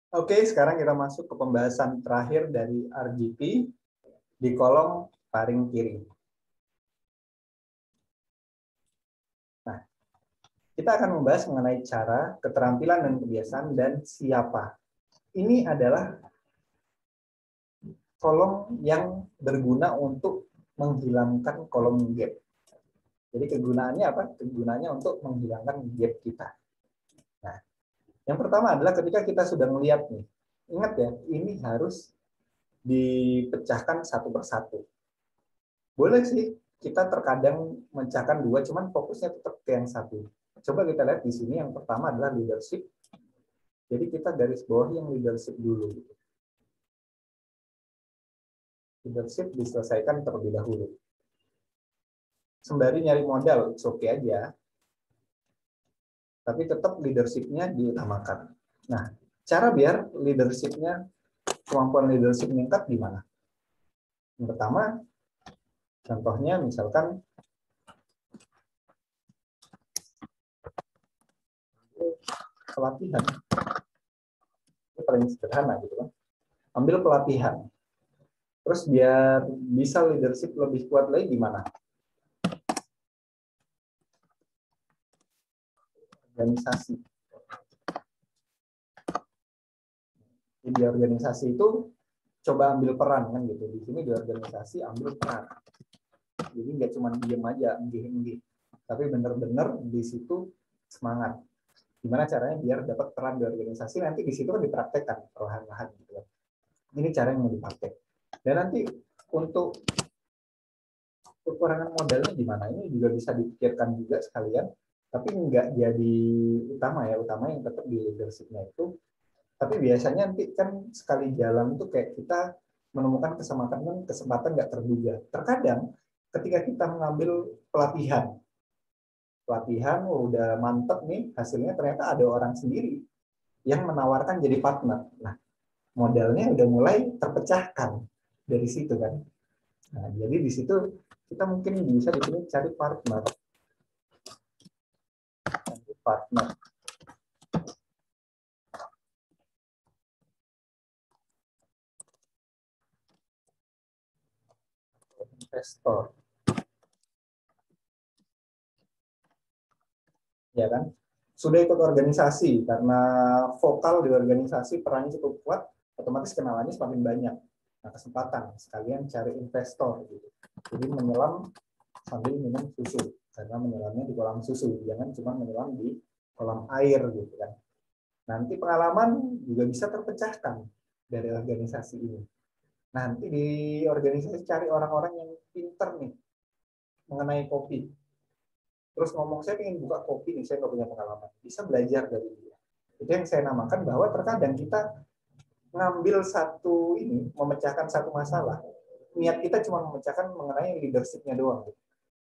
Oke, sekarang kita masuk ke pembahasan terakhir dari RGP di kolom paling kiri. Nah, kita akan membahas mengenai cara, keterampilan, dan kebiasaan, dan siapa. Ini adalah kolom yang berguna untuk menghilangkan kolom gap. Jadi kegunaannya apa? Kegunaannya untuk menghilangkan gap kita. Nah, yang pertama adalah ketika kita sudah melihat nih, ingat ya, ini harus dipecahkan satu persatu. Boleh sih kita terkadang mencahkan dua, cuman fokusnya tetap ke yang satu. Coba kita lihat di sini, yang pertama adalah leadership. Jadi kita garis bawah yang leadership dulu. Leadership diselesaikan terlebih dahulu. Sembari nyari modal, oke aja. Tapi tetap leadership-nya diutamakan. Nah, cara biar leadership-nya, kemampuan leadership meningkat gimana? Yang pertama, contohnya misalkan pelatihan. Itu paling sederhana gitu kan. Ambil pelatihan. Terus biar bisa leadership lebih kuat lagi gimana? Organisasi. Di organisasi itu coba ambil peran kan gitu. Di sini di organisasi ambil peran. Jadi nggak cuma diem aja, enggih, tapi benar-benar di situ semangat. Gimana caranya biar dapat peran di organisasi, nanti di situ kan dipraktekkan perlahan-lahan gitu. Ini cara yang mau dipraktek. Dan nanti untuk kekurangan modalnya gimana, ini juga bisa dipikirkan juga sekalian, tapi nggak jadi utama ya, utama yang tetap di leadership-nya itu. Tapi biasanya nanti kan sekali jalan tuh kayak kita menemukan kesempatan nggak terduga. Terkadang ketika kita mengambil pelatihan udah mantep nih hasilnya, ternyata ada orang sendiri yang menawarkan jadi partner. Nah, modalnya udah mulai terpecahkan dari situ kan. Nah, jadi di situ kita mungkin bisa di sini cari partner. Partner. Investor. Ya kan? Sudah ikut organisasi, karena vokal di organisasi perannya cukup kuat, otomatis kenalannya semakin banyak. Nah, kesempatan sekalian cari investor gitu. Jadi menyelam sambil minum susu, karena menyelamnya di kolam susu, jangan cuma menyelam di kolam air gitu kan. Nanti pengalaman juga bisa terpecahkan dari organisasi ini. Nanti di organisasi cari orang-orang yang pinter nih mengenai kopi. Terus ngomong, saya ingin buka kopi nih, saya nggak punya pengalaman. Bisa belajar dari dia. Itu yang saya namakan bahwa terkadang kita ngambil satu ini, memecahkan satu masalah. Niat kita cuma memecahkan mengenai leadership-nya doang.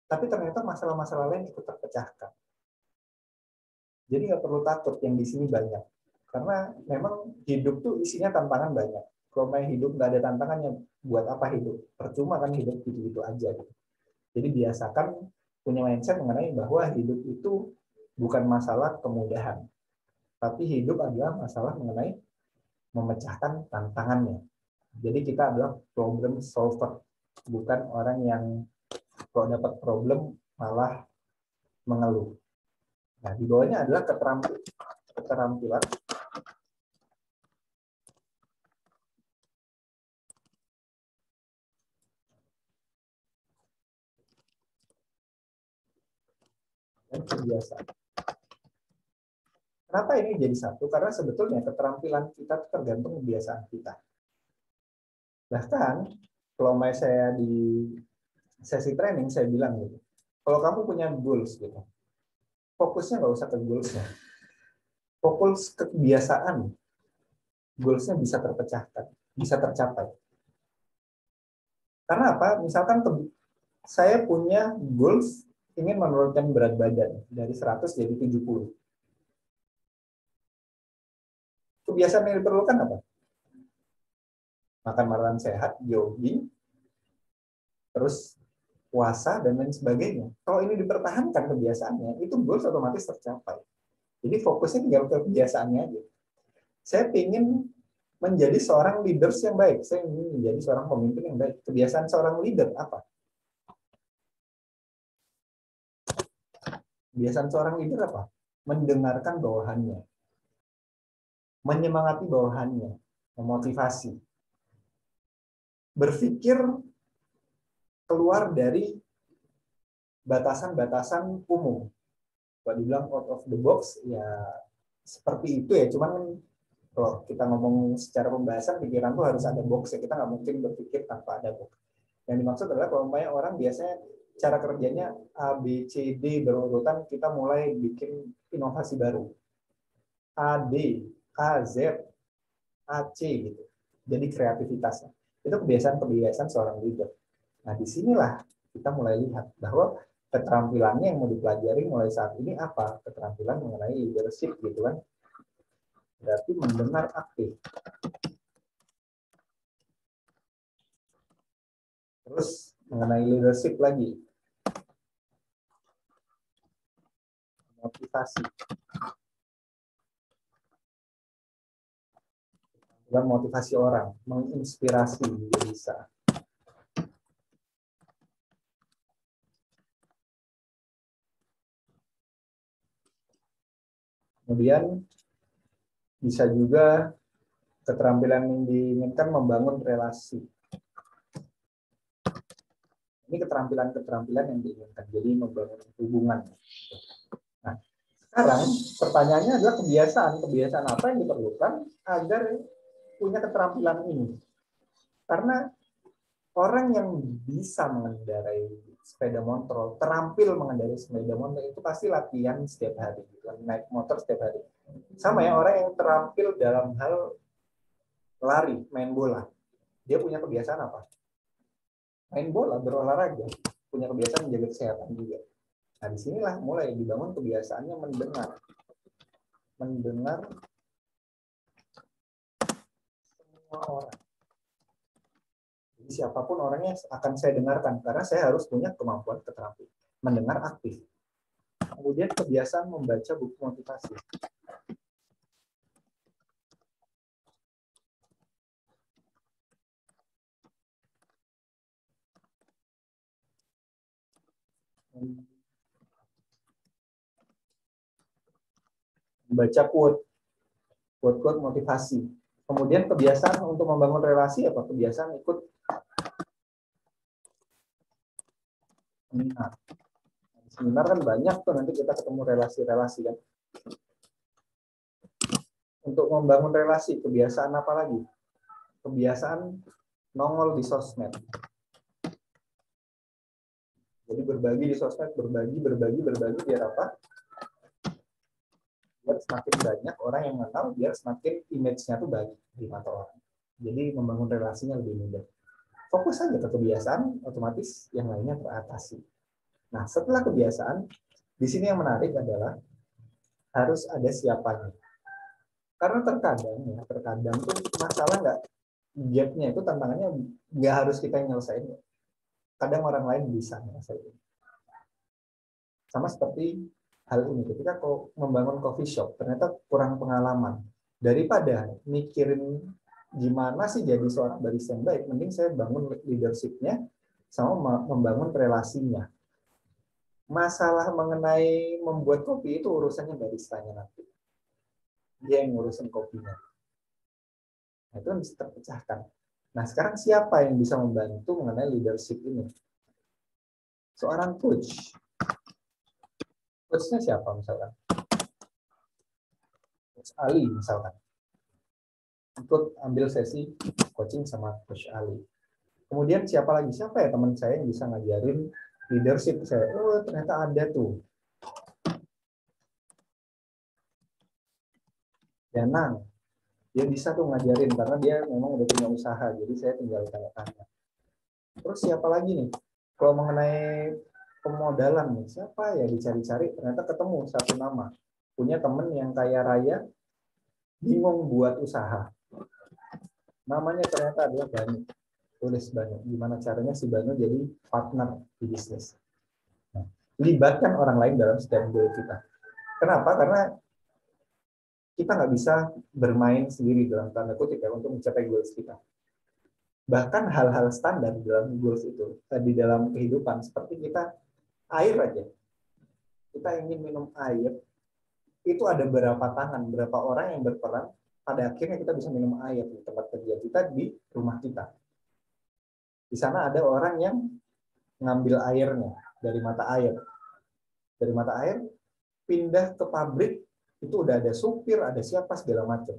Tapi ternyata masalah-masalah lain ikut terpecahkan. Jadi nggak perlu takut yang di sini banyak. Karena memang hidup tuh isinya tantangan banyak. Kalau main hidup nggak ada tantangannya, buat apa hidup? Percuma kan hidup gitu-gitu aja. Jadi biasakan punya mindset mengenai bahwa hidup itu bukan masalah kemudahan, tapi hidup adalah masalah mengenai memecahkan tantangannya. Jadi kita adalah problem solver, bukan orang yang kalau dapat problem malah mengeluh. Nah, di bawahnya adalah keterampilan dan kebiasaan. Kenapa ini jadi satu? Karena sebetulnya keterampilan kita tergantung kebiasaan kita. Bahkan kalau saya di sesi training saya bilang gitu, kalau kamu punya goals gitu, fokusnya nggak usah ke goalsnya, fokus ke kebiasaan, goalsnya bisa terpecahkan, bisa tercapai. Karena apa? Misalkan saya punya goals ingin menurunkan berat badan dari 100 jadi 70. Kebiasaan yang diperlukan apa? Makan makanan sehat, jogging, terus puasa, dan lain sebagainya. Kalau ini dipertahankan kebiasaannya, itu goals otomatis tercapai. Jadi fokusnya tinggal ke kebiasaannya aja. Saya ingin menjadi seorang leaders yang baik. Saya ingin menjadi seorang pemimpin yang baik. Kebiasaan seorang leader apa? Kebiasaan seorang leader apa? Mendengarkan bawahannya, menyemangati bawahannya, memotivasi, berpikir keluar dari batasan-batasan umum. Kalau dibilang out of the box, ya seperti itu ya. Cuman kalau kita ngomong secara pembahasan, pikiran tuh harus ada box ya. Kita nggak mungkin berpikir tanpa ada box. Yang dimaksud adalah kalau umpamanya orang biasanya cara kerjanya A, B, C, D berurutan, kita mulai bikin inovasi baru. A, D, A, Z, A, C gitu. Jadi kreativitasnya. Itu kebiasaan-kebiasaan seorang leader. Nah, disinilah kita mulai lihat bahwa keterampilannya yang mau dipelajari mulai saat ini apa? Keterampilan mengenai leadership gitu kan. Berarti mendengar aktif. Terus mengenai leadership lagi. Motivasi. Dan motivasi orang, menginspirasi juga bisa. Kemudian bisa juga keterampilan yang diinginkan membangun relasi. Ini keterampilan-keterampilan yang diinginkan, jadi membangun hubungan. Nah, sekarang pertanyaannya adalah kebiasaan apa yang diperlukan agar punya keterampilan ini. Karena orang yang bisa mengendarai sepeda motor, terampil mengendarai sepeda motor itu pasti latihan setiap hari, naik motor setiap hari. Sama ya orang yang terampil dalam hal lari, main bola. Dia punya kebiasaan apa? Main bola, berolahraga, punya kebiasaan menjaga kesehatan juga. Nah, disinilah mulai dibangun kebiasaannya mendengar semua orang. Jadi siapapun orangnya akan saya dengarkan karena saya harus punya kemampuan keterampilan mendengar aktif. Kemudian kebiasaan membaca buku motivasi. Baca quote motivasi. Kemudian kebiasaan untuk membangun relasi apa? Kebiasaan ikut seminar. Seminar kan banyak tuh, nanti kita ketemu relasi-relasi kan. Untuk membangun relasi, kebiasaan apa lagi? Kebiasaan nongol di sosmed. Jadi berbagi di sosmed, berbagi biar apa? Biar semakin banyak orang yang mengenal, biar semakin image-nya tuh baik di mata orang. Jadi membangun relasinya lebih mudah. Fokus saja ke kebiasaan, otomatis yang lainnya teratasi. Nah, setelah kebiasaan, di sini yang menarik adalah harus ada siapanya. Karena terkadang tuh masalah gapnya itu tantangannya nggak harus kita yang nyelesain. Kadang orang lain bisa nyelesain. Sama seperti hal ini, ketika kau membangun coffee shop, ternyata kurang pengalaman. Daripada mikirin gimana sih jadi seorang barista yang baik, mending saya bangun leadership-nya sama membangun relasinya. Masalah mengenai membuat kopi itu urusannya baristanya nanti. Dia yang ngurusin kopinya. Nah, itu kan bisa terpecahkan. Nah, sekarang siapa yang bisa membantu mengenai leadership ini? Seorang coach. Coachnya siapa misalkan? Coach Ali misalkan. Ikut ambil sesi coaching sama Coach Ali. Kemudian siapa lagi? Siapa ya teman saya yang bisa ngajarin leadership saya? Oh, ternyata ada tuh. Danang. Dia bisa tuh ngajarin karena dia memang udah punya usaha. Jadi saya tinggal tanya-tanya. Terus siapa lagi nih? Kalau mengenai pemodalan nih, siapa ya dicari-cari? Ternyata ketemu satu nama. Punya temen yang kaya raya, bingung buat usaha. Namanya ternyata adalah Banu. Tulis Banu. Gimana caranya si Banu jadi partner di bisnis. Nah, libatkan orang lain dalam setiap goal kita. Kenapa? Karena kita nggak bisa bermain sendiri dalam tanda kutip ya untuk mencapai goals kita. Bahkan hal-hal standar dalam goals itu, di dalam kehidupan, seperti kita air aja. Kita ingin minum air, itu ada berapa tangan, berapa orang yang berperan, pada akhirnya kita bisa minum air di tempat kerja kita, di rumah kita. Di sana ada orang yang ngambil airnya dari mata air. Dari mata air, pindah ke pabrik, itu udah ada supir, ada siapa, segala macam.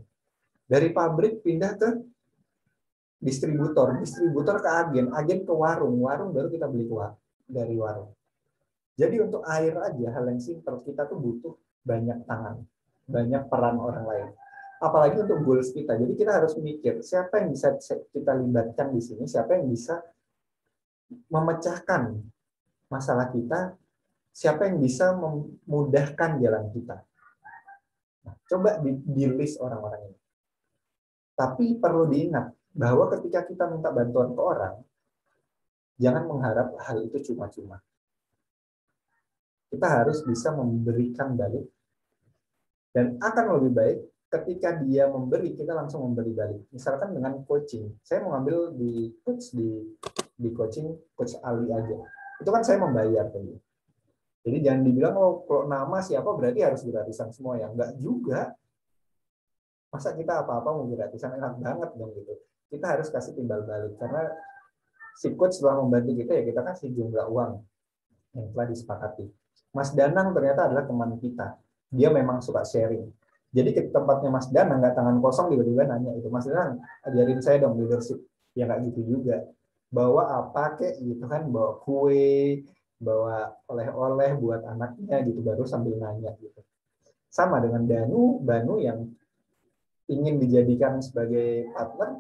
Dari pabrik pindah ke distributor, distributor ke agen, agen ke warung, warung baru kita beli dari warung. Jadi untuk air aja, hal yang simpel, kita tuh butuh banyak tangan, banyak peran orang lain. Apalagi untuk goals kita. Jadi kita harus mikir, siapa yang bisa kita libatkan di sini, siapa yang bisa memecahkan masalah kita, siapa yang bisa memudahkan jalan kita. Nah, coba di list orang-orang ini. Tapi perlu diingat, bahwa ketika kita minta bantuan ke orang, jangan mengharap hal itu cuma-cuma. Kita harus bisa memberikan balik. Dan akan lebih baik ketika dia memberi, kita langsung memberi balik. Misalkan dengan coaching. Saya mau ngambil di coaching Coach Ali aja. Itu kan saya membayar tadi. Jadi jangan dibilang, oh kalau nama siapa berarti harus gratisan semua. Ya enggak juga. Masa kita apa-apa mau gratisan, enak banget dong gitu. Kita harus kasih timbal balik. Karena si coach setelah membantu kita, ya kita kasih jumlah uang yang telah disepakati. Mas Danang ternyata adalah teman kita. Dia memang suka sharing. Jadi ke tempatnya Mas Danang, nggak tangan kosong tiba-tiba nanya itu, Mas Danang, ajarin saya dong leadership. Ya nggak gitu juga. Bawa apa kek gitu kan, bawa kue, bawa oleh-oleh buat anaknya gitu, baru sambil nanya gitu. Sama dengan Banu yang ingin dijadikan sebagai partner,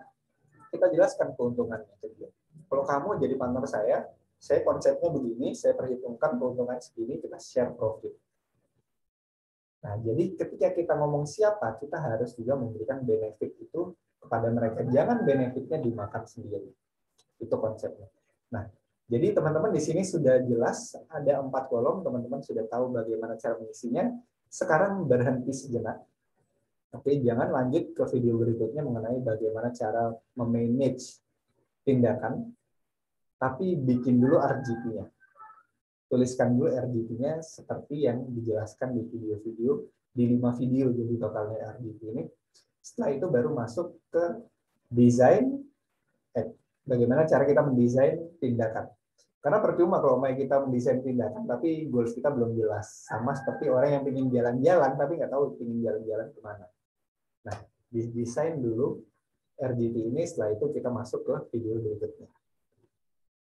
kita jelaskan keuntungannya ke dia. Kalau kamu jadi partner saya konsepnya begini, saya perhitungkan keuntungan segini, kita share profit. Nah, jadi ketika kita ngomong siapa, kita harus juga memberikan benefit itu kepada mereka. Jangan benefitnya dimakan sendiri. Itu konsepnya. Nah, jadi teman-teman di sini sudah jelas, ada 4 kolom, teman-teman sudah tahu bagaimana cara mengisinya. Sekarang berhenti sejenak. Oke, jangan lanjut ke video berikutnya mengenai bagaimana cara memanage tindakan, tapi bikin dulu RGP-nya. Tuliskan dulu RGP-nya seperti yang dijelaskan di video-video, di 5 video jadi totalnya RGP ini. Setelah itu baru masuk ke desain, bagaimana cara kita mendesain tindakan. Karena percuma kalau mau kita mendesain tindakan, tapi goals kita belum jelas. Sama seperti orang yang ingin jalan-jalan, tapi nggak tahu ingin jalan-jalan kemana. Nah, didesain dulu RGP ini, setelah itu kita masuk ke video berikutnya.